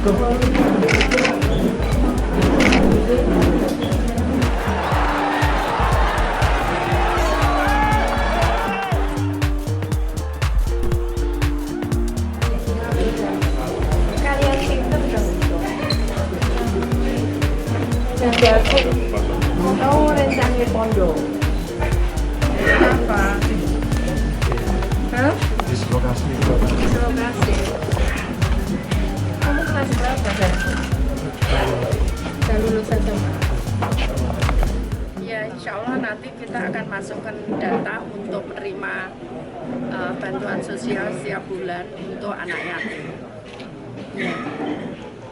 Kalian pinter dong. Jadi aku mau rencana pondok. Kenapa? Hah? Dislokasi. Dislokasi. Kamu kelas berapa kan? Udah lulus SMA. Ya, insya Allah nanti kita akan masukkan data untuk menerima bantuan sosial setiap bulan untuk anak yatim.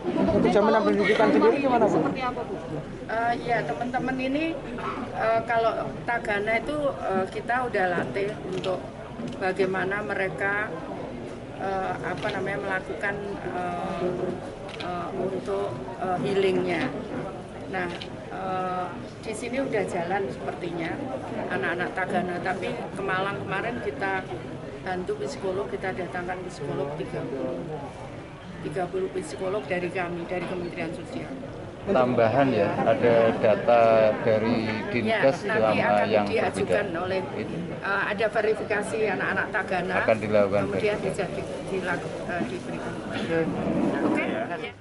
Untuk jaminan pendidikan sendiri gimana, Bu? Seperti apa, Bu? Ya, teman-teman ini kalau Tagana itu kita udah latih untuk bagaimana mereka melakukan untuk healingnya. Nah, di sini udah jalan sepertinya anak-anak Tagana, tapi ke Malang kemarin kita bantu psikolog, kita datangkan psikolog 30 psikolog dari kami, dari Kementerian Sosial. Tambahan ya, ada data dari Dinkes ya, nanti akan yang diajukan berbeda. oleh ada verifikasi anak-anak Tagana, Akan dilakukan kemudian diberikan. Oke? Ya.